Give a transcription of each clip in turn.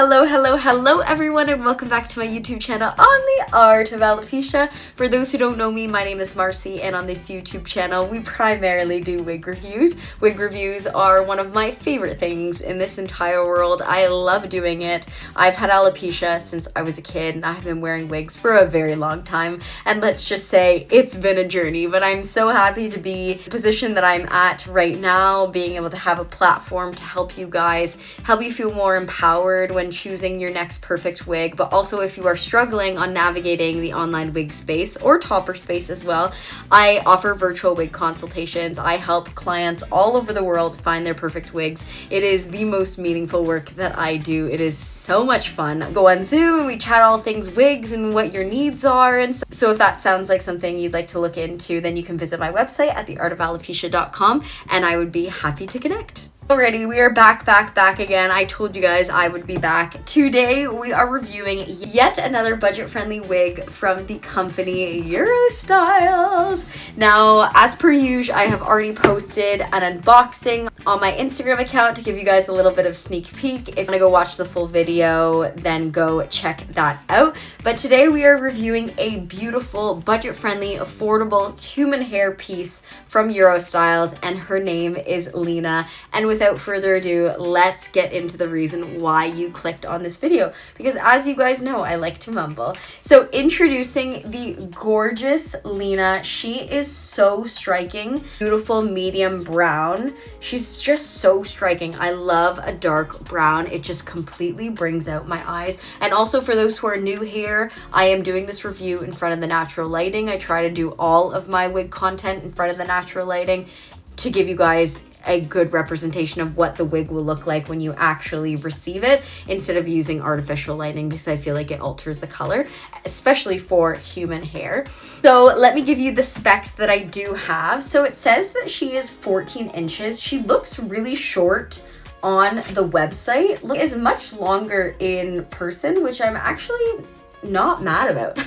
Hello everyone, and welcome back to my YouTube channel on the Art of Alopecia. For those who don't know me, my name is Marcy, and on this YouTube channel we primarily do wig reviews. Wig reviews are one of my favorite things in this entire world. I love doing it. I've had alopecia since I was a kid, and I've been wearing wigs for a very long time, and let's just say it's been a journey, but I'm so happy to be in the position that I'm at right now, being able to have a platform to help you guys, help you feel more empowered when choosing your next perfect wig. But also, if you are struggling on navigating the online wig space or topper space as well, I offer virtual wig consultations. I help clients all over the world find their perfect wigs. It is the most meaningful work that I do. It is so much fun. Go on Zoom and we chat all things wigs and what your needs are. And so if that sounds like something you'd like to look into, then you can visit my website at theartofalopecia.com, and I would be happy to connect. Alrighty, we are back again. I told you guys I would be back. Today we are reviewing yet another budget-friendly wig from the company Eurostyles. Now, as per usual, I have already posted an unboxing on my Instagram account to give you guys a little bit of sneak peek. If you want to go watch the full video, then go check that out. But today we are reviewing a beautiful, budget-friendly, affordable human hair piece from Eurostyles, and her name is Lena. And without further ado, let's get into the reason why you clicked on this video, because as you guys know, I like to mumble. So introducing the gorgeous Lena. She is so striking. Beautiful medium brown. She's just so striking. I love a dark brown. It just completely brings out my eyes. And also, for those who are new here, I am doing this review in front of the natural lighting. I try to do all of my wig content in front of the natural lighting to give you guys a good representation of what the wig will look like when you actually receive it, instead of using artificial lighting, because I feel like it alters the color, especially for human hair. So let me give you the specs that I do have. So it says that she is 14 inches. She looks really short on the website. Look, is much longer in person, which I'm actually not mad about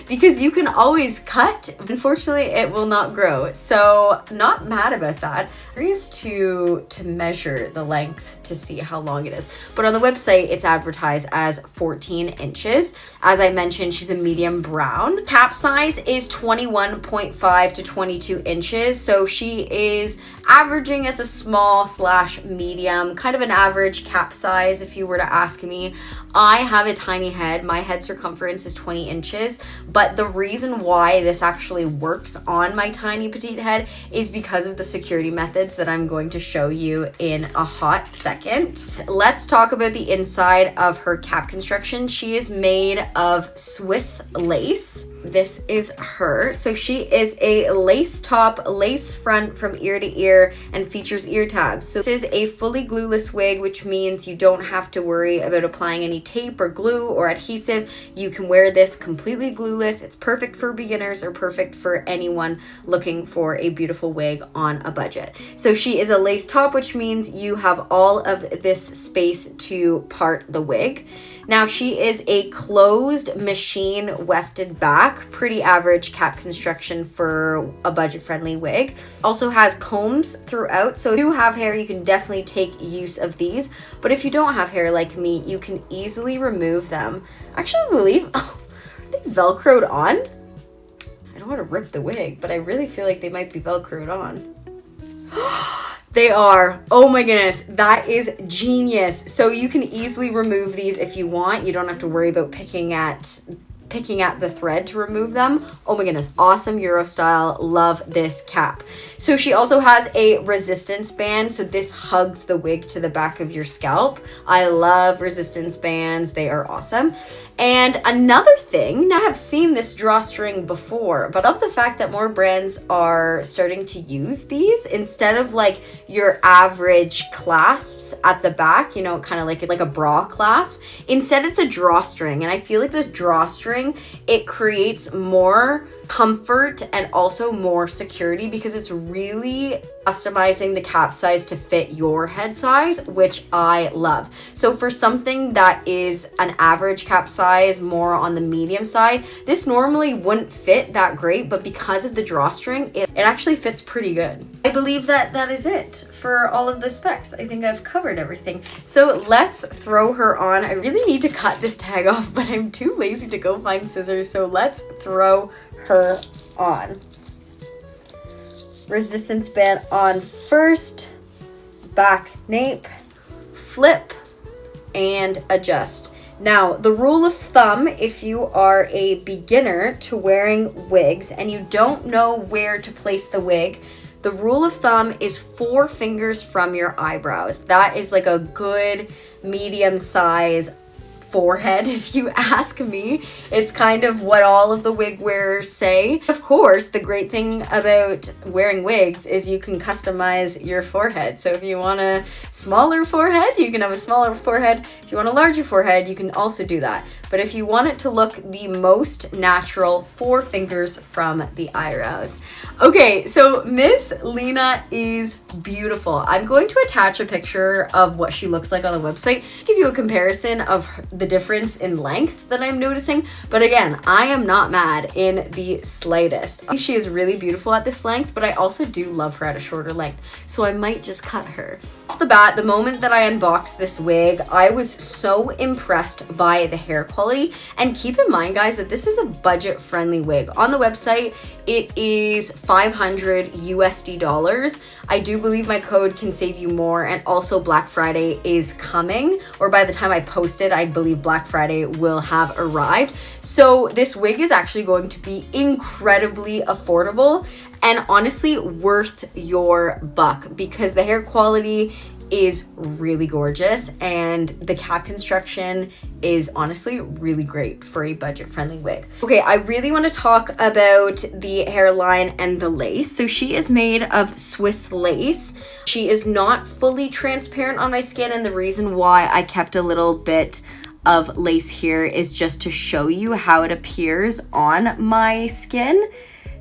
because you can always cut. Unfortunately, it will not grow, so not mad about that. I'm curious to measure the length to see how long it is, but on the website it's advertised as 14 inches. As I mentioned, she's a medium brown. Cap size is 21.5 to 22 inches, so she is averaging as a small / medium, kind of an average cap size if you were to ask me. I have a tiny head. My head circumference is 20 inches, but the reason why this actually works on my tiny petite head is because of the security methods that I'm going to show you in a hot second. Let's talk about the inside of her cap construction. She is made of Swiss lace. This is her. So she is a lace top, lace front from ear to ear, and features ear tabs. So this is a fully glueless wig, which means you don't have to worry about applying any tape or glue or adhesive. You can wear this completely glueless. It's perfect for beginners or perfect for anyone looking for a beautiful wig on a budget. So she is a lace top, which means you have all of this space to part the wig. Now, she is a closed machine wefted back, pretty average cap construction for a budget-friendly wig. Also has combs throughout, so if you have hair, you can definitely take use of these. But if you don't have hair like me, you can easily remove them. Actually, I believe, are they Velcroed on? I don't want to rip the wig, but I really feel like they might be Velcroed on. They are. Oh my goodness, that is genius. So you can easily remove these if you want. You don't have to worry about picking at the thread to remove them. Oh my goodness, awesome Eurostyle. Love this cap. So she also has a resistance band, so this hugs the wig to the back of your scalp. I love resistance bands. They are awesome. And another thing, now I have seen this drawstring before, but of the fact that more brands are starting to use these instead of like your average clasps at the back, you know, kind of like a bra clasp, instead it's a drawstring. And I feel like this drawstring, it creates more comfort and also more security because it's really customizing the cap size to fit your head size, which I love. So for something that is an average cap size, more on the medium side, this normally wouldn't fit that great, but because of the drawstring, it actually fits pretty good. I believe that is it for all of the specs. I think I've covered everything. So let's throw her on. I really need to cut this tag off, but I'm too lazy to go find scissors, so let's throw her on. Resistance band on first, back nape, flip, and adjust. Now, the rule of thumb, if you are a beginner to wearing wigs and you don't know where to place the wig, the rule of thumb is 4 fingers from your eyebrows. That is like a good medium size forehead, if you ask me. It's kind of what all of the wig wearers say. Of course, the great thing about wearing wigs is you can customize your forehead. So if you want a smaller forehead, you can have a smaller forehead. If you want a larger forehead, you can also do that. But if you want it to look the most natural, 4 fingers from the eyebrows. Okay, so Miss Lena is beautiful. I'm going to attach a picture of what she looks like on the website to give you a comparison of the difference in length that I'm noticing. But again, I am not mad in the slightest. She is really beautiful at this length, but I also do love her at a shorter length, so I might just cut her. Off the bat, the moment that I unboxed this wig, I was so impressed by the hair quality. And keep in mind, guys, that this is a budget-friendly wig. On the website, it is $500 USD. I do believe my code can save you more, and also Black Friday is coming, or by the time I post it, I believe Black Friday will have arrived. So this wig is actually going to be incredibly affordable and honestly worth your buck, because the hair quality is really gorgeous and the cap construction is honestly really great for a budget-friendly wig. Okay, I really want to talk about the hairline and the lace. So she is made of Swiss lace. She is not fully transparent on my skin, and the reason why I kept a little bit of lace here is just to show you how it appears on my skin.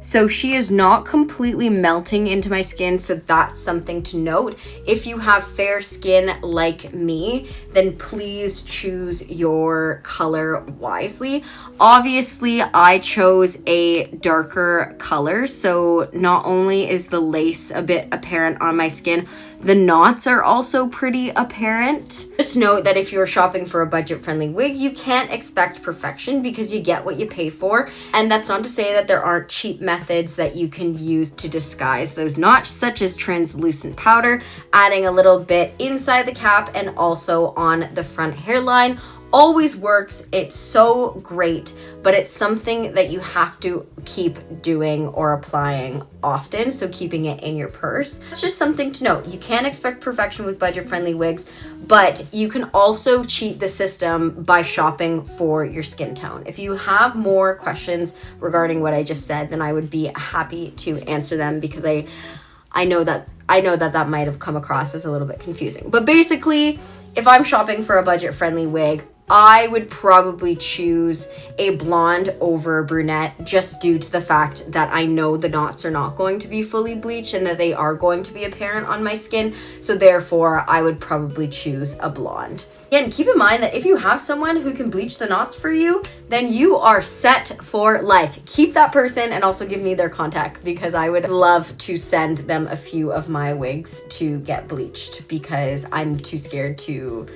So she is not completely melting into my skin, so that's something to note. If you have fair skin like me, then please choose your color wisely. Obviously, I chose a darker color, so not only is the lace a bit apparent on my skin, the knots are also pretty apparent. Just note that if you're shopping for a budget-friendly wig, you can't expect perfection because you get what you pay for. And that's not to say that there aren't cheap methods that you can use to disguise those knots, such as translucent powder, adding a little bit inside the cap and also on the front hairline. Always works. It's so great, but it's something that you have to keep doing or applying often, so keeping it in your purse. It's just something to note. You can't expect perfection with budget-friendly wigs, but you can also cheat the system by shopping for your skin tone. If you have more questions regarding what I just said, then I would be happy to answer them, because I know that might have come across as a little bit confusing. But basically, if I'm shopping for a budget-friendly wig, I would probably choose a blonde over a brunette, just due to the fact that I know the knots are not going to be fully bleached and that they are going to be apparent on my skin. So therefore, I would probably choose a blonde. Again, keep in mind that if you have someone who can bleach the knots for you, then you are set for life. Keep that person and also give me their contact, because I would love to send them a few of my wigs to get bleached, because I'm too scared to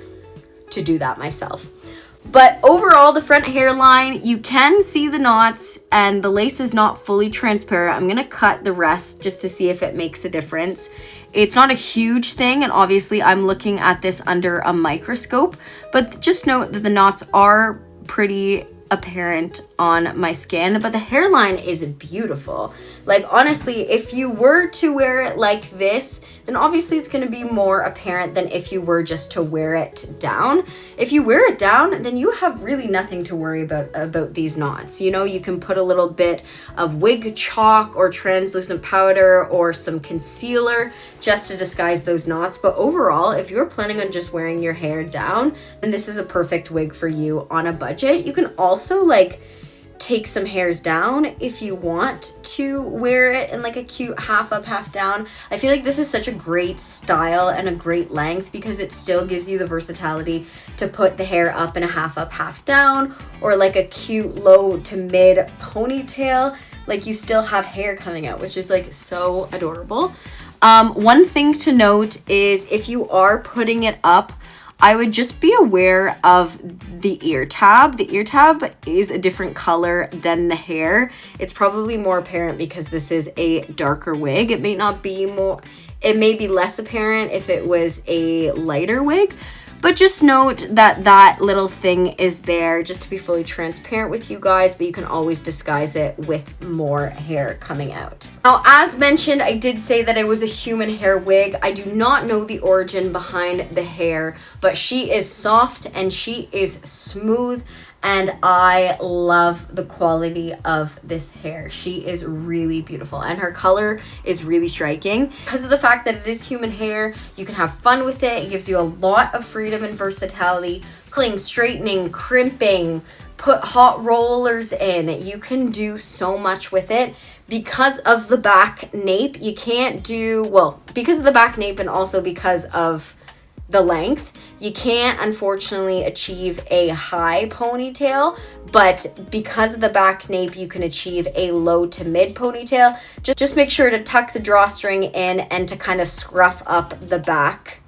do that myself. But overall, the front hairline, you can see the knots and the lace is not fully transparent. I'm gonna cut the rest just to see if it makes a difference. It's not a huge thing, and obviously I'm looking at this under a microscope, but just note that the knots are pretty apparent on my skin, but the hairline is beautiful. Like, honestly, if you were to wear it like this, then obviously it's going to be more apparent than if you were just to wear it down. If you wear it down, then you have really nothing to worry about these knots. You know, you can put a little bit of wig chalk or translucent powder or some concealer just to disguise those knots. But overall, if you're planning on just wearing your hair down, then this is a perfect wig for you on a budget. You can also like take some hairs down if you want to wear it in like a cute half up, half down. I feel like this is such a great style and a great length because it still gives you the versatility to put the hair up in a half up, half down, or like a cute low to mid ponytail. Like you still have hair coming out, which is like so adorable. One thing to note is if you are putting it up, I would just be aware of the ear tab. The ear tab is a different color than the hair. It's probably more apparent because this is a darker wig. It may not be more, it may be less apparent if it was a lighter wig, but just note that that little thing is there just to be fully transparent with you guys, but you can always disguise it with more hair coming out. Now, as mentioned, I did say that it was a human hair wig. I do not know the origin behind the hair, but she is soft and she is smooth, and I love the quality of this hair. She is really beautiful and her color is really striking. Because of the fact that it is human hair, you can have fun with it. It gives you a lot of freedom and versatility. Curling, straightening, crimping, put hot rollers in. You can do so much with it. Because of the back nape, you can't do, well, because of the back nape and also because of the length, you can't unfortunately achieve a high ponytail, but because of the back nape, you can achieve a low to mid ponytail. Just make sure to tuck the drawstring in and to kind of scruff up the back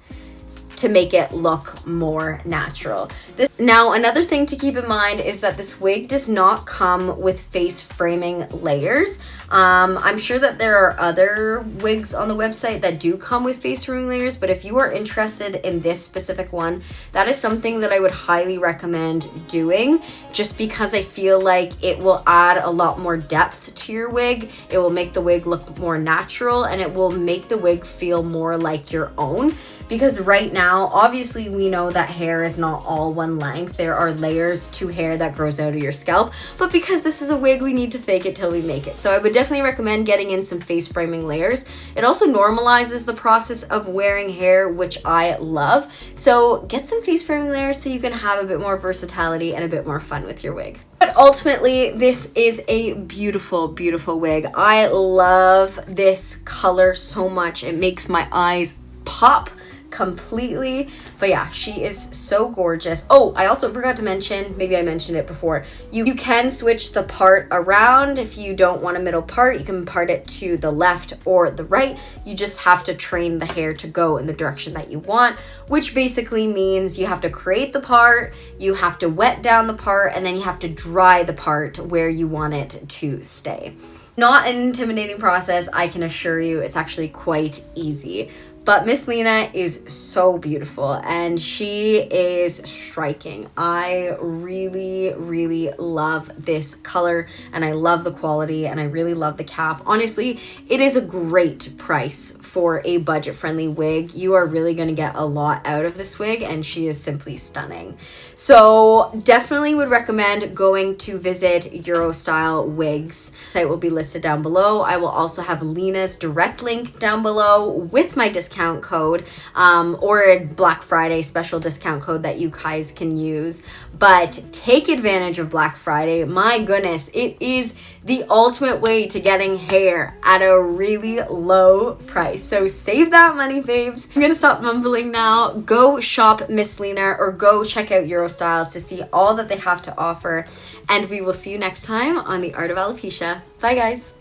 to make it look more natural. Now, another thing to keep in mind is that this wig does not come with face framing layers. I'm sure that there are other wigs on the website that do come with face framing layers, but if you are interested in this specific one, that is something that I would highly recommend doing, just because I feel like it will add a lot more depth to your wig. It will make the wig look more natural and it will make the wig feel more like your own. Because right now, obviously we know that hair is not all one length. There are layers to hair that grows out of your scalp, but because this is a wig, we need to fake it till we make it. So I would definitely recommend getting in some face framing layers. It also normalizes the process of wearing hair, which I love. So get some face framing layers so you can have a bit more versatility and a bit more fun with your wig. But ultimately, this is a beautiful, beautiful wig. I love this color so much. It makes my eyes pop completely. But yeah, she is so gorgeous. Oh, I also forgot to mention, maybe I mentioned it before, you can switch the part around. If you don't want a middle part, you can part it to the left or the right. You just have to train the hair to go in the direction that you want, which basically means you have to create the part, you have to wet down the part, and then you have to dry the part where you want it to stay. Not an intimidating process, I can assure you. It's actually quite easy. But Miss Lena is so beautiful and she is striking. I really, really love this color and I love the quality and I really love the cap. Honestly, it is a great price for a budget-friendly wig. You are really going to get a lot out of this wig and she is simply stunning. So definitely would recommend going to visit Eurostylewigs. Site will be listed down below. I will also have Lena's direct link down below with my discount code or a Black Friday special discount code that you guys can use. But take advantage of Black Friday. My goodness, it is the ultimate way to getting hair at a really low price. So save that money, babes. I'm gonna stop mumbling now. Go shop Miss Lena or go check out Eurostyles to see all that they have to offer. And we will see you next time on The Art of Alopecia. Bye, guys.